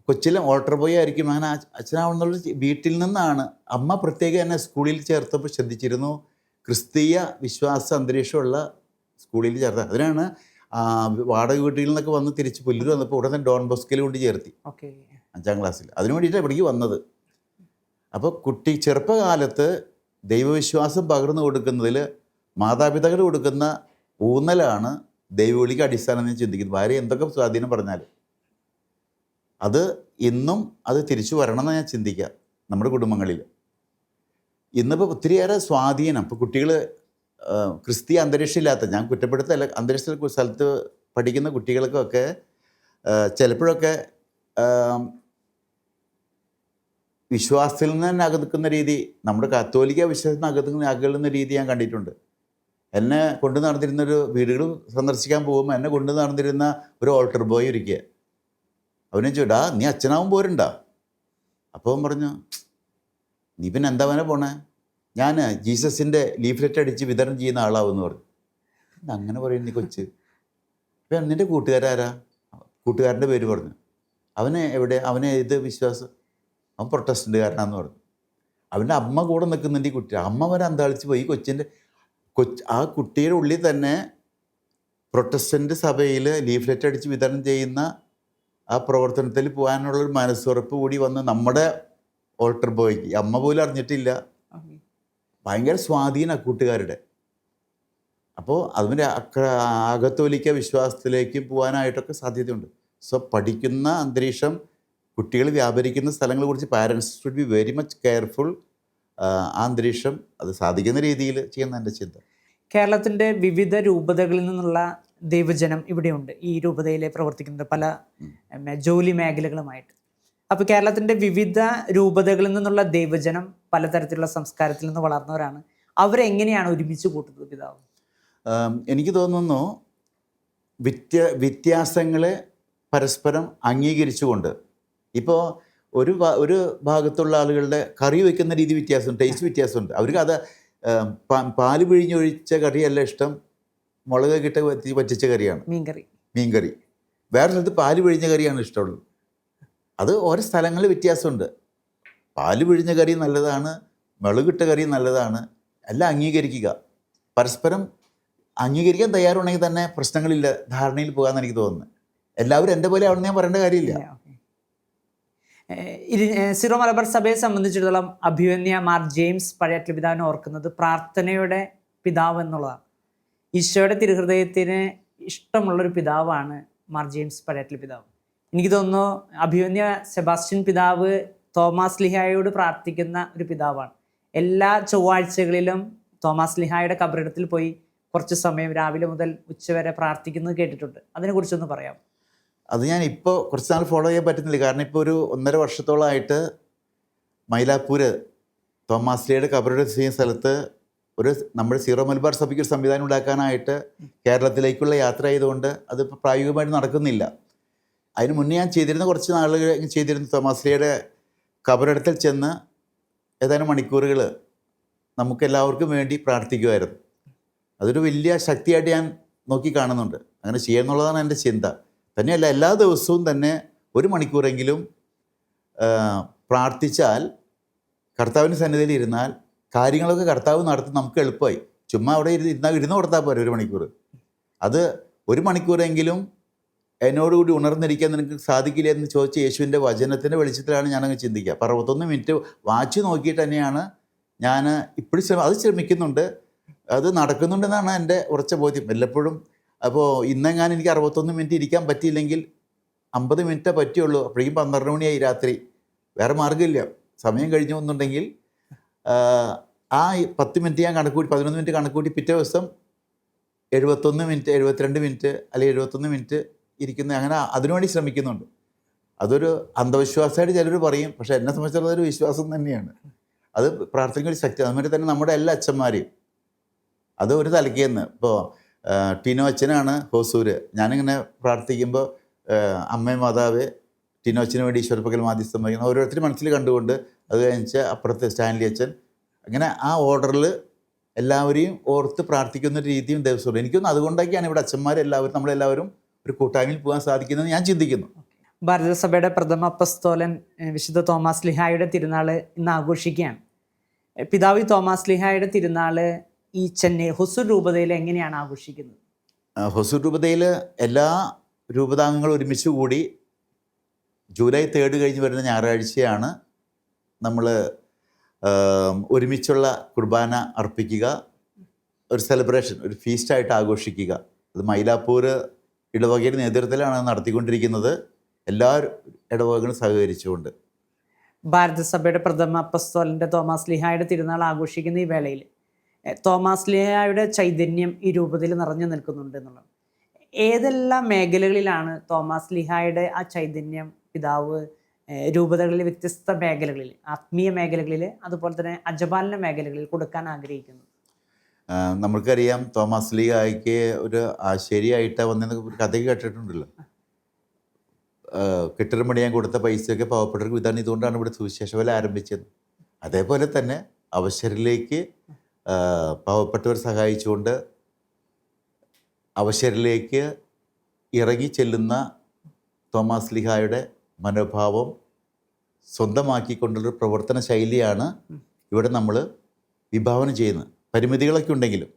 കൊച്ചിലെ ഓൾട്ടർ ബോയ് ആയിരിക്കും അങ്ങനെ അച്ഛനാവുന്നുള്ള വീട്ടിൽ നിന്നാണ്. അമ്മ പ്രത്യേകം എന്നെ സ്കൂളിൽ ചേർത്തപ്പോൾ ശ്രദ്ധിച്ചിരുന്നു. ക്രിസ്തീയ വിശ്വാസ അന്തരീക്ഷമുള്ള സ്കൂളിൽ ചേർത്ത. അതിനാണ് വാടക വീട്ടിൽ നിന്നൊക്കെ വന്ന് തിരിച്ച് പുല്ലൂർ വന്നപ്പോൾ ഉടനെ ഡോൺ ബോസ്കോയിൽ കൊണ്ട് ചേർത്തി 5ാം ക്ലാസ്സിൽ. അതിനു വേണ്ടിയിട്ടാണ് ഇവിടേക്ക് വന്നത്. അപ്പോൾ ചെറുപ്പകാലത്ത് ദൈവവിശ്വാസം പകർന്നു കൊടുക്കുന്നതിൽ മാതാപിതാക്കൾ കൊടുക്കുന്ന ഊന്നലാണ് ദൈവവിളിക്ക് അടിസ്ഥാനം എന്ന് ചിന്തിക്കുന്നത്. ഭാര്യ എന്തൊക്കെ സ്വാധീനം പറഞ്ഞാൽ അത് ഇന്നും അത് തിരിച്ചു വരണമെന്ന് ഞാൻ ചിന്തിക്കുക നമ്മുടെ കുടുംബങ്ങളിൽ. ഇന്നിപ്പോൾ ഒത്തിരിയേറെ സ്വാധീനം. ഇപ്പോൾ കുട്ടികൾ ക്രിസ്തീയ അന്തരീക്ഷമില്ലാത്ത, ഞാൻ കുറ്റപ്പെടുത്തല്ല, അന്തരീക്ഷ സ്ഥലത്ത് പഠിക്കുന്ന കുട്ടികൾക്കൊക്കെ ചിലപ്പോഴൊക്കെ വിശ്വാസത്തിൽ നിന്ന് തന്നെ അകത്തുന്ന രീതി, നമ്മുടെ കത്തോലിക്ക വിശ്വാസത്തിൽ നിന്ന് അകലുന്ന രീതി ഞാൻ കണ്ടിട്ടുണ്ട്. എന്നെ കൊണ്ടു നടന്നിരുന്നൊരു വീടുകൾ സന്ദർശിക്കാൻ പോകുമ്പോൾ എന്നെ കൊണ്ടു നടന്നിരുന്ന ഒരു ഓൾട്ടർ ബോയ് ഇരിക്കുക. അവനെ ചോദിച്ചാ, നീ അച്ഛനാവും പോരുണ്ടാ? അപ്പോൾ അവൻ പറഞ്ഞു, നീ പിന്നെ എന്താ അവനെ പോണേ? ഞാൻ ജീസസിൻ്റെ ലീഫ്ലെറ്റ് അടിച്ച് വിതരണം ചെയ്യുന്ന ആളാവെന്ന് പറഞ്ഞു. അങ്ങനെ പറയും നീ കൊച്ച്. അപ്പം നിൻ്റെ കൂട്ടുകാരാരാ? കൂട്ടുകാരൻ്റെ പേര് പറഞ്ഞു. അവനെ എവിടെ? അവനെ ഏത് വിശ്വാസം? അവൻ പ്രൊട്ടസ്റ്റൻ്റുകാരനാന്ന് പറഞ്ഞു. അവൻ്റെ അമ്മ കൂടെ നിൽക്കുന്നുണ്ട് ഈ കുട്ടി. അമ്മ വരെ അന്താളിച്ച് പോയി. ആ കുട്ടിയുടെ ഉള്ളിൽ തന്നെ പ്രൊട്ടസ്റ്റൻ്റ് സഭയിൽ ലീഫ്ലെറ്റ് അടിച്ച് വിതരണം ചെയ്യുന്ന ആ പ്രവർത്തനത്തിൽ പോകാനുള്ളൊരു മനസ്സുറപ്പ് കൂടി വന്ന് നമ്മുടെ ഓൾട്ടർ ബോയ്ക്ക്. അമ്മ പോലും അറിഞ്ഞിട്ടില്ല. ഭയങ്കര സ്വാധീന കൂട്ടുകാരുടെ. അപ്പോൾ അതിൻ്റെ അകത്തോലിക്ക വിശ്വാസത്തിലേക്ക് പോകാനായിട്ടൊക്കെ സാധ്യതയുണ്ട്. സോ പഠിക്കുന്ന അന്തരീക്ഷം, കുട്ടികൾ വ്യാപരിക്കുന്ന സ്ഥലങ്ങളെക്കുറിച്ച് parents should be very much careful. ആ അന്തരീക്ഷം അത് സാധിക്കുന്ന രീതിയിൽ ചെയ്യുന്ന എൻ്റെ ചിന്ത. കേരളത്തിൻ്റെ വിവിധ രൂപതകളിൽ നിന്നുള്ള ദൈവജനം ഇവിടെയുണ്ട്. ഈ രൂപതയിൽ പ്രവർത്തിക്കുന്നത് പല ജോലി മേഖലകളുമായിട്ട്. അപ്പോൾ കേരളത്തിൻ്റെ വിവിധ രൂപതകളിൽ നിന്നുള്ള ദൈവജനം പലതരത്തിലുള്ള സംസ്കാരത്തിൽ നിന്ന് വളർന്നവരാണ്. അവരെങ്ങനെയാണ് ഒരുമിച്ച് കൂട്ടുന്നത് പിതാവ്? എനിക്ക് തോന്നുന്നു വ്യത്യാസങ്ങളെ പരസ്പരം അംഗീകരിച്ചുകൊണ്ട്. ഇപ്പോൾ ഒരു ഭാഗത്തുള്ള ആളുകളുടെ കറി വയ്ക്കുന്ന രീതി വ്യത്യാസമുണ്ട്, ടേസ്റ്റ് വ്യത്യാസമുണ്ട്. അവർക്ക് അത് പാല് പിഴിഞ്ഞൊഴിച്ച കറിയല്ല ഇഷ്ടം, മുളക് കിട്ട പറ്റിച്ച കറിയാണ്, മീൻകറി. വേറെ സ്ഥലത്ത് പാല് പിഴിഞ്ഞ കറിയാണ് ഇഷ്ടമുള്ളത്. അത് ഓരോ സ്ഥലങ്ങളിൽ വ്യത്യാസമുണ്ട്. പാല് പിഴിഞ്ഞ കറി നല്ലതാണ്, മുളകിട്ട കറി നല്ലതാണ്. എല്ലാം അംഗീകരിക്കുക, പരസ്പരം അംഗീകരിക്കാൻ തയ്യാറുണ്ടെങ്കിൽ തന്നെ പ്രശ്നങ്ങളില്ല, ധാരണയിൽ പോകാമെന്ന് എനിക്ക് തോന്നുന്നത്. എല്ലാവരും എൻ്റെ പോലെ ആവണമെന്ന് ഞാൻ പറയേണ്ട കാര്യമില്ല. സിറോ മലബാർ സഭയെ സംബന്ധിച്ചിടത്തോളം അഭിവന്യ മാർ ജെയിംസ് പഴയറ്റൽ പിതാവിനെ ഓർക്കുന്നത് പ്രാർത്ഥനയുടെ പിതാവ് എന്നുള്ളതാണ്. ഈശോയുടെ തിരുഹൃദയത്തിന് ഇഷ്ടമുള്ളൊരു പിതാവാണ് മാർ ജെയിംസ് പഴയറ്റൽ പിതാവ്. എനിക്ക് തോന്നുന്നു അഭിവന്യ സെബാസ്റ്റ്യൻ പിതാവ് തോമാസ് ലിഹായോട് പ്രാർത്ഥിക്കുന്ന ഒരു പിതാവാണ്. എല്ലാ ചൊവ്വാഴ്ചകളിലും തോമാസ് ലിഹായുടെ കബറിടത്തിൽ പോയി കുറച്ച് സമയം രാവിലെ മുതൽ ഉച്ചവരെ പ്രാർത്ഥിക്കുന്നത് കേട്ടിട്ടുണ്ട്. അതിനെക്കുറിച്ചൊന്ന് പറയാം. അത് ഞാൻ ഇപ്പോൾ കുറച്ച് നാൾ ഫോളോ ചെയ്യാൻ പറ്റുന്നില്ല. കാരണം ഇപ്പോൾ ഒരു 1.5 വർഷത്തോളമായിട്ട് മൈലാപ്പൂർ തോമാസ് ലിയുടെ കബറിടം ചെയ്യുന്ന സ്ഥലത്ത് നമ്മുടെ സീറോ മലബാർ സഭയ്ക്ക് ഒരു സംവിധാനം ഉണ്ടാക്കാനായിട്ട് കേരളത്തിലേക്കുള്ള യാത്ര ചെയ്തുകൊണ്ട് അത് പ്രായോഗികമായിട്ട് നടക്കുന്നില്ല. അതിന് മുന്നേ ഞാൻ ചെയ്തിരുന്ന കുറച്ച് നാളുകൾ ചെയ്തിരുന്ന തോമാസ്ലിയുടെ കബറിടത്തിൽ ചെന്ന് ഏതാനും മണിക്കൂറുകൾ നമുക്കെല്ലാവർക്കും വേണ്ടി പ്രാർത്ഥിക്കുമായിരുന്നു. അതൊരു വലിയ ശക്തിയായിട്ട് ഞാൻ നോക്കി കാണുന്നുണ്ട്. അങ്ങനെ ചെയ്യുന്നുള്ളതാണ് എൻ്റെ ചിന്ത. തന്നെയല്ല, എല്ലാ ദിവസവും തന്നെ 1 മണിക്കൂറെങ്കിലും പ്രാർത്ഥിച്ചാൽ, കർത്താവിൻ്റെ സന്നിധിയിൽ ഇരുന്നാൽ കാര്യങ്ങളൊക്കെ കർത്താവ് നടത്തി നമുക്ക് എളുപ്പമായി. ചുമ്മാ അവിടെ ഇരുന്ന് കൊടുത്താൽ പോരെ 1 മണിക്കൂർ. അത് 1 മണിക്കൂറെങ്കിലും എന്നോടുകൂടി ഉണർന്നിരിക്കാൻ നിനക്ക് സാധിക്കില്ല എന്ന് ചോദിച്ച യേശുവിൻ്റെ വചനത്തിൻ്റെ വെളിച്ചത്തിലാണ് ഞാനങ്ങ് ചിന്തിക്കുക. അപ്പോൾ 61 മിനിറ്റ് വാച്ച് നോക്കിയിട്ട് തന്നെയാണ് ഞാൻ ഇപ്പോഴും അത് ശ്രമിക്കുന്നുണ്ട്. അത് നടക്കുന്നുണ്ടെന്നാണ് എൻ്റെ ഉറച്ച ബോധ്യം വല്ലപ്പോഴും. അപ്പോൾ ഇന്നെങ്ങാനും എനിക്ക് 61 മിനിറ്റ് ഇരിക്കാൻ പറ്റിയില്ലെങ്കിൽ 50 മിനിറ്റേ പറ്റുള്ളൂ. അപ്പോഴേക്കും 12 മണിയായി രാത്രി. വേറെ മാർഗ്ഗമില്ല. സമയം കഴിഞ്ഞു എന്നുണ്ടെങ്കിൽ ആ 10 മിനിറ്റ് ഞാൻ കണക്കൂട്ടി, 11 മിനിറ്റ് കണക്കൂട്ടി പിറ്റേ ദിവസം 71 മിനിറ്റ്, 72 മിനിറ്റ് അല്ലെങ്കിൽ 71 മിനിറ്റ് ഇരിക്കുന്ന, അങ്ങനെ അതിനുവേണ്ടി ശ്രമിക്കുന്നുണ്ട്. അതൊരു അന്ധവിശ്വാസമായിട്ട് ചിലർ പറയും, പക്ഷേ എന്നെ സംബന്ധിച്ചിടത്തോളം ഒരു വിശ്വാസം തന്നെയാണ്. അത് പ്രാർത്ഥനയ്ക്ക് ഒരു ശക്തി. അതുമാതിരി തന്നെ നമ്മുടെ എല്ലാ അച്ഛന്മാരെയും അത് ഒരു തലയ്ക്കുന്ന്. ഇപ്പോൾ ടിനോ അച്ഛനാണ് ഹോസൂര്. ഞാനിങ്ങനെ പ്രാർത്ഥിക്കുമ്പോൾ അമ്മയും മാതാവ് ടിനോ അച്ഛന് വേണ്ടി ഈശ്വരപ്പകൽ മാധ്യസ്ഥം വഹിക്കുന്ന ഓരോരുത്തരും മനസ്സിൽ കണ്ടുകൊണ്ട്, അത് കഴിഞ്ഞ് അപ്പുറത്ത് സ്റ്റാൻലി അച്ഛൻ, അങ്ങനെ ആ ഓർഡറിൽ എല്ലാവരെയും ഓർത്ത് പ്രാർത്ഥിക്കുന്ന ഒരു രീതിയും ദിവസവും. എനിക്കൊന്നും അതുകൊണ്ടൊക്കെയാണ് ഇവിടെ അച്ഛന്മാരെല്ലാവരും, നമ്മളെല്ലാവരും ഒരു കൂട്ടായ്മയിൽ പോകാൻ സാധിക്കുന്നത് ഞാൻ ചിന്തിക്കുന്നു. ഭാരതസഭയുടെ പ്രഥമ അപ്പസ്തോലൻ വിശുദ്ധ തോമാസ് ലിഹായുടെ തിരുനാൾ ഇന്ന് ആഘോഷിക്കുകയാണ്. പിതാവ് തോമാസ് ലിഹായുടെ തിരുനാൾ ഈ ചെന്നൈ ഹൊസൂർ രൂപതയിൽ എങ്ങനെയാണ് ആഘോഷിക്കുന്നത്? ഹൊസൂർ രൂപതയിൽ എല്ലാ രൂപതാംഗങ്ങളും ഒരുമിച്ച് കൂടി ജൂലൈ 3 കഴിഞ്ഞ് വരുന്ന ഞായറാഴ്ചയാണ് നമ്മൾ ഒരുമിച്ചുള്ള കുർബാന അർപ്പിക്കുക, ഒരു സെലിബ്രേഷൻ, ഒരു ഫീസ്റ്റായിട്ട് ആഘോഷിക്കുക. അത് മൈലാപ്പൂർ ഇടവകയുടെ നേതൃത്വത്തിലാണ് നടത്തിക്കൊണ്ടിരിക്കുന്നത്, എല്ലാ ഇടവകകളും സഹകരിച്ചുകൊണ്ട്. ഭാരതസഭയുടെ പ്രഥമ അപ്പസ്തോലൻ്റെ തോമാസ് ലിഹായുടെ തിരുനാൾ ആഘോഷിക്കുന്ന ഈ വേളയിൽ തോമാസ് ലിഹായുടെ ചൈതന്യം ഈ രൂപതയിൽ നിറഞ്ഞു നിൽക്കുന്നുണ്ട് എന്നുള്ളത്. ഏതെല്ലാം മേഖലകളിലാണ് തോമാസ് ലിഹായുടെ ആ ചൈതന്യം പിതാവ് രൂപതകളിൽ വ്യത്യസ്ത മേഖലകളിൽ, ആത്മീയ മേഖലകളിൽ, അതുപോലെ തന്നെ അജപാലന മേഖലകളിൽ കൊടുക്കാൻ ആഗ്രഹിക്കുന്നു? നമുക്കറിയാം, തോമാസ് ലിഹായ്ക്ക് ഒരു ആശേരിയായിട്ട് വന്ന കഥ കേട്ടിട്ടുണ്ടല്ലോ. കെട്ടിടം പണിയാൻ കൊടുത്ത പൈസയൊക്കെ പാവപ്പെട്ടവർക്ക് വിതരണം ചെയ്തുകൊണ്ടാണ് ഇവിടെ സുവിശേഷ വേല ആരംഭിച്ചത്. അതേപോലെ തന്നെ അവശരിലേക്ക് പാവപ്പെട്ടവർ സഹായിച്ചുകൊണ്ട് അവശരിലേക്ക് ഇറങ്ങി ചെല്ലുന്ന തോമാസ് ലിഹായുടെ മനോഭാവം സ്വന്തമാക്കിക്കൊണ്ടുള്ളൊരു പ്രവർത്തന ശൈലിയാണ് ഇവിടെ നമ്മൾ വിഭാവനം ചെയ്യുന്നത്. പരിമിതികളൊക്കെ ഉണ്ടെങ്കിലും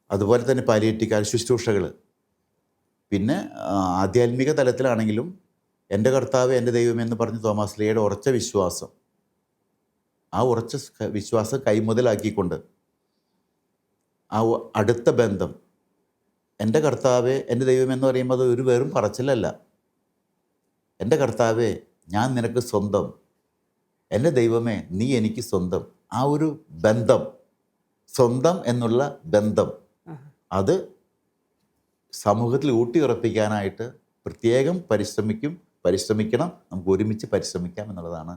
അതുപോലെ തന്നെ പാലിയേറ്റീവ് ശുശ്രൂഷകൾ, പിന്നെ ആധ്യാത്മിക തലത്തിലാണെങ്കിലും എൻ്റെ കർത്താവ് എൻ്റെ ദൈവം എന്ന് പറഞ്ഞ് തോമാസ് ലിഹായുടെ ഉറച്ച വിശ്വാസം, ആ ഉറച്ച വിശ്വാസം കൈമുതലാക്കിക്കൊണ്ട് ആ അടുത്ത ബന്ധം, എൻ്റെ കർത്താവേ എൻ്റെ ദൈവം എന്ന് പറയുമ്പോൾ അത് ഒരു വെറും പറച്ചിലല്ല. എൻ്റെ കർത്താവേ ഞാൻ നിനക്ക് സ്വന്തം, എൻ്റെ ദൈവമേ നീ എനിക്ക് സ്വന്തം. ആ ഒരു ബന്ധം, സ്വന്തം എന്നുള്ള ബന്ധം, അത് സമൂഹത്തിൽ ഊട്ടിയുറപ്പിക്കാനായിട്ട് പ്രത്യേകം പരിശ്രമിക്കണം. നമുക്ക് ഒരുമിച്ച് പരിശ്രമിക്കാം എന്നുള്ളതാണ്.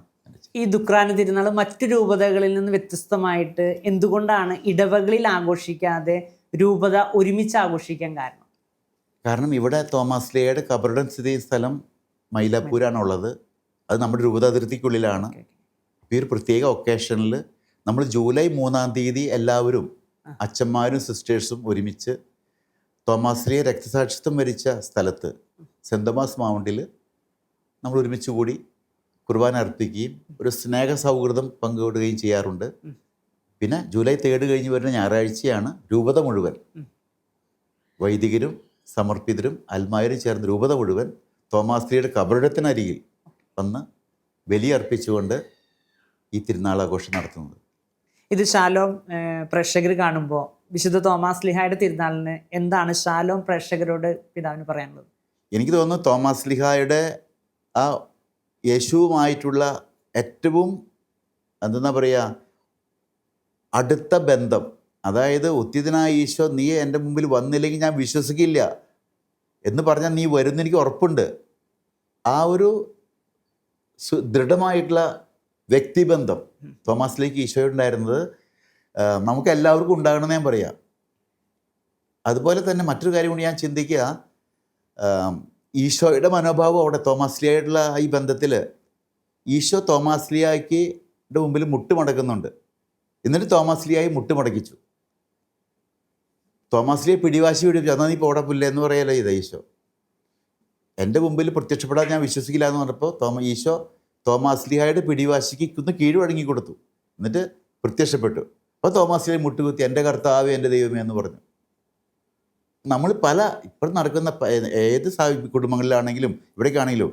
ഈ ദുഃഖാന തിരുനാൾ മറ്റു രൂപതകളിൽ നിന്ന് വ്യത്യസ്തമായിട്ട് എന്തുകൊണ്ടാണ് ഇടവകളിൽ ആഘോഷിക്കാതെ രൂപത ഒരുമിച്ച് ആഘോഷിക്കാൻ കാരണം? ഇവിടെ തോമാസ് ലിഹായുടെ കബറിടം സ്ഥിതി ചെയ്യുന്ന സ്ഥലം മൈലാപ്പൂരാണുള്ളത്. അത് നമ്മുടെ രൂപത അതിർത്തിക്കുള്ളിലാണ്. ഈ ഒരു പ്രത്യേക ഒക്കേഷനിൽ നമ്മൾ ജൂലൈ 3-ാം തീയതി എല്ലാവരും അച്ഛന്മാരും സിസ്റ്റേഴ്സും ഒരുമിച്ച് തോമാസ് ലിഹ രക്തസാക്ഷിത്വം വരിച്ച സ്ഥലത്ത് സെൻറ് തോമസ് മൗണ്ടിൽ നമ്മൾ ഒരുമിച്ച് കൂടി കുർബാന അർപ്പിക്കുകയും ഒരു സ്നേഹ സൗഹൃദം പങ്കുവിടുകയും ചെയ്യാറുണ്ട്. പിന്നെ ജൂലൈ 3 കഴിഞ്ഞ് വരുന്ന ഞായറാഴ്ചയാണ് രൂപത മുഴുവൻ, വൈദികരും സമർപ്പിതരും അൽമായരും ചേർന്ന് രൂപത മുഴുവൻ തോമാസ് ലിഹയുടെ കബറിടത്തിനരികിൽ വന്ന് ബലിയർപ്പിച്ചുകൊണ്ട് ഈ തിരുനാളാഘോഷം നടത്തുന്നത്. ഇത് ശാലോം പ്രേക്ഷകർ കാണുമ്പോൾ വിശുദ്ധ തോമാസ് ലിഹായുടെ തിരുനാളിന് എന്താണ് ശാലോം പ്രേക്ഷകരോട് പിതാവിന് പറയാനുള്ളത്? എനിക്ക് തോന്നുന്നു തോമാസ് ലിഹായുടെ ആ യേശുവുമായിട്ടുള്ള ഏറ്റവും എന്തെന്നാ പറയുക, അടുത്ത ബന്ധം, അതായത് ഉത്തിതനായ ഈശോ നീ എൻ്റെ മുമ്പിൽ വന്നില്ലെങ്കിൽ ഞാൻ വിശ്വസിക്കില്ല എന്ന് പറഞ്ഞാൽ നീ വരുന്ന എനിക്ക് ഉറപ്പുണ്ട്. ആ ഒരു ദൃഢമായിട്ടുള്ള വ്യക്തിബന്ധം തോമാസ് ലിഹയ്ക്ക് ഈശോയുണ്ടായിരുന്നത് നമുക്ക് എല്ലാവർക്കും ഉണ്ടാകണമെന്ന് ഞാൻ പറയാം. അതുപോലെ തന്നെ മറ്റൊരു കാര്യം കൂടി ഞാൻ ചിന്തിക്കുക, ഈശോയുടെ മനോഭാവം അവിടെ തോമാസ്ലിയായിട്ടുള്ള ഈ ബന്ധത്തിൽ ഈശോ തോമാസ്ലിയായ്ക്ക് മുമ്പിൽ മുട്ടുമടക്കുന്നുണ്ട്. എന്നിട്ട് തോമാസ്ലിയായി മുട്ടുമടക്കിച്ചു. തോമാസ്ലിയെ പിടിവാശി പിടിപ്പിച്ചു, എന്നാൽ നീ പോടാ പുല്ല എന്ന് പറയല്ലോ ചെയ്ത ഈശോ. എൻ്റെ മുമ്പിൽ പ്രത്യക്ഷപ്പെടാൻ ഞാൻ വിശ്വസിക്കില്ല എന്ന് പറഞ്ഞപ്പോൾ ഈശോ തോമാസ്ലിഹായുടെ പിടിവാശിക്ക് ഒന്ന് കീഴ്വഴങ്ങി കൊടുത്തു. എന്നിട്ട് പ്രത്യക്ഷപ്പെട്ടു. അപ്പോൾ തോമാസ്ലിയെ മുട്ടുകുത്തി എൻ്റെ കർത്താവേ എൻ്റെ ദൈവമേ എന്ന് പറഞ്ഞു. നമ്മൾ ഇപ്പോഴും നടക്കുന്ന ഏത് കുടുംബങ്ങളിലാണെങ്കിലും ഇവിടേക്കാണെങ്കിലും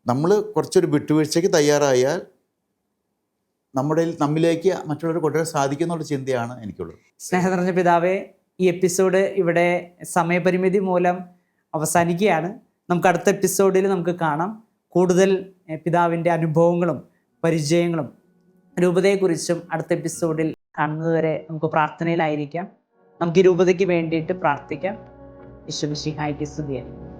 നമ്മൾ കുറച്ചൊരു വിട്ടുവീഴ്ചയ്ക്ക് തയ്യാറായാൽ നമ്മിലേക്ക് മറ്റുള്ളവരെ കൊണ്ടുവരാൻ സാധിക്കുന്നുള്ള ചിന്തയാണ് എനിക്കുള്ളത്. സ്നേഹം നിറഞ്ഞ പിതാവേ, ഈ എപ്പിസോഡ് ഇവിടെ സമയപരിമിതി മൂലം അവസാനിക്കുകയാണ്. നമുക്ക് അടുത്ത എപ്പിസോഡിൽ നമുക്ക് കാണാം. കൂടുതൽ പിതാവിൻ്റെ അനുഭവങ്ങളും പരിചയങ്ങളും രൂപതയെക്കുറിച്ചും അടുത്ത എപ്പിസോഡിൽ കാണുന്നതുവരെ നമുക്ക് പ്രാർത്ഥനയിലായിരിക്കാം. നമുക്ക് ഈ രൂപതയ്ക്ക് വേണ്ടിയിട്ട് പ്രാർത്ഥിക്കാം. യേശുമിശിഹായ്ക്ക് സ്തുതിയായിരിക്കും.